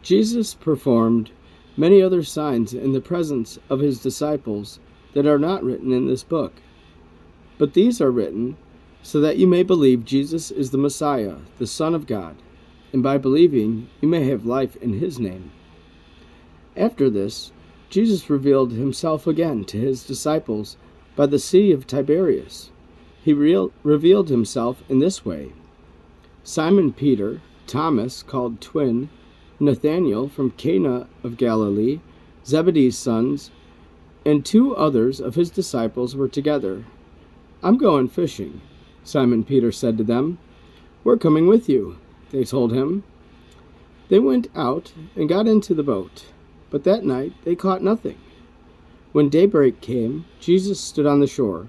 Jesus performed many other signs in the presence of his disciples that are not written in this book. But these are written so that you may believe Jesus is the Messiah, the Son of God, and by believing you may have life in his name. After this, Jesus revealed himself again to his disciples by the Sea of Tiberias. He revealed himself in this way: Simon Peter, Thomas, called Twin, Nathanael from Cana of Galilee, Zebedee's sons, and 2 others of his disciples were together. "I'm going fishing," Simon Peter said to them. "We're coming with you," they told him. They went out and got into the boat, but that night they caught nothing. When daybreak came, Jesus stood on the shore.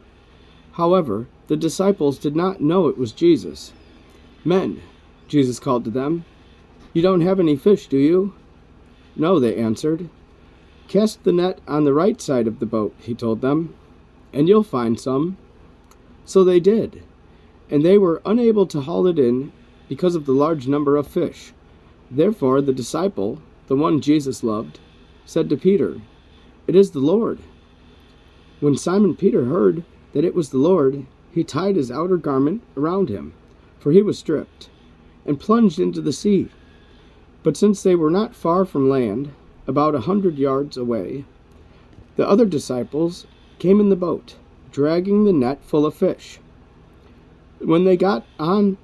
However, the disciples did not know it was Jesus. "Men," Jesus called to them, "you don't have any fish, do you?" "No," they answered. "Cast the net on the right side of the boat," he told them, "and you'll find some." So they did, and they were unable to haul it in because of the large number of fish. Therefore the disciple, the one Jesus loved, said to Peter, "It is the Lord." When Simon Peter heard that it was the Lord, he tied his outer garment around him, for he was stripped, and plunged into the sea. But since they were not far from land, about 100 yards away, the other disciples came in the boat, dragging the net full of fish. When they got out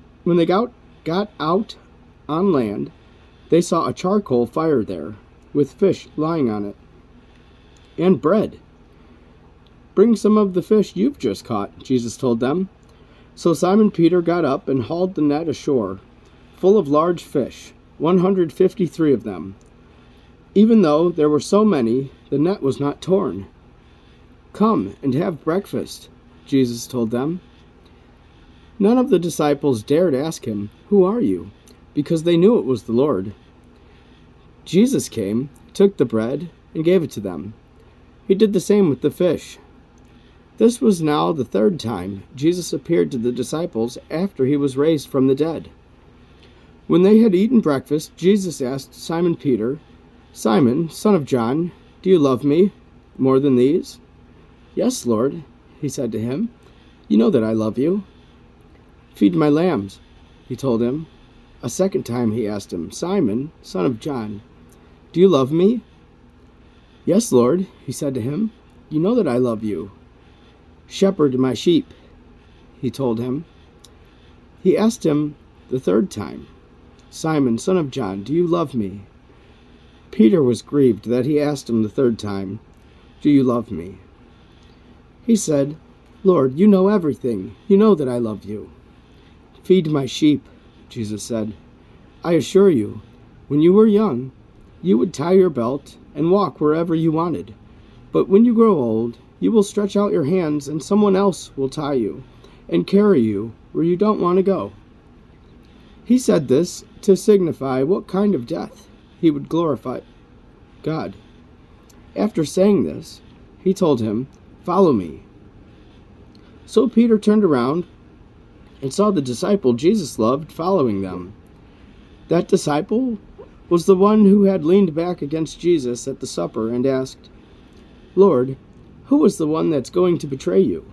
on land, they saw a charcoal fire there, with fish lying on it, and bread. "Bring some of the fish you've just caught," Jesus told them. So Simon Peter got up and hauled the net ashore, full of large fish, 153 of them. Even though there were so many, the net was not torn. "Come and have breakfast," Jesus told them. None of the disciples dared ask him, "Who are you?" because they knew it was the Lord. Jesus came, took the bread, and gave it to them. He did the same with the fish. This was now the 3rd time Jesus appeared to the disciples after he was raised from the dead. When they had eaten breakfast, Jesus asked Simon Peter, "Simon, son of John, do you love me more than these?" "Yes, Lord," he said to him. "You know that I love you." "Feed my lambs," he told him. A second time he asked him, "Simon, son of John, do you love me?" "Yes, Lord," he said to him. "You know that I love you." "Shepherd my sheep," he told him. He asked him the 3rd time, "Simon, son of John, do you love me?" Peter was grieved that he asked him the 3rd time, "Do you love me?" He said, "Lord, you know everything. You know that I love you." "Feed my sheep," Jesus said. "I assure you, when you were young, you would tie your belt and walk wherever you wanted. But when you grow old, you will stretch out your hands and someone else will tie you and carry you where you don't want to go." He said this to signify what kind of death he would glorify God. After saying this, he told him, "Follow me." So Peter turned around and saw the disciple Jesus loved following them. That disciple was the one who had leaned back against Jesus at the supper and asked, "Lord, who is the one that's going to betray you?"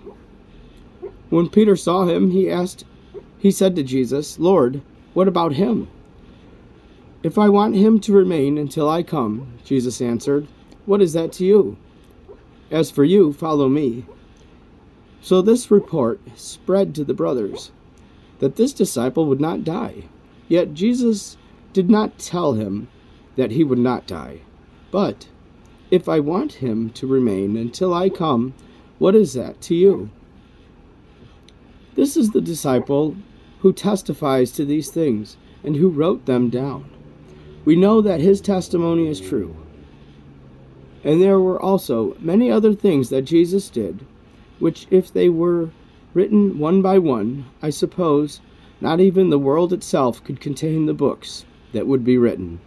When Peter saw him, he said to Jesus, "Lord, what about him?" "If I want him to remain until I come," Jesus answered, "what is that to you? As for you, follow me." So this report spread to the brothers, that this disciple would not die. Yet Jesus did not tell him that he would not die. But, "If I want him to remain until I come, what is that to you?" This is the disciple who testifies to these things and who wrote them down. We know that his testimony is true. And there were also many other things that Jesus did, which if they were written one by one, I suppose not even the world itself could contain the books that would be written.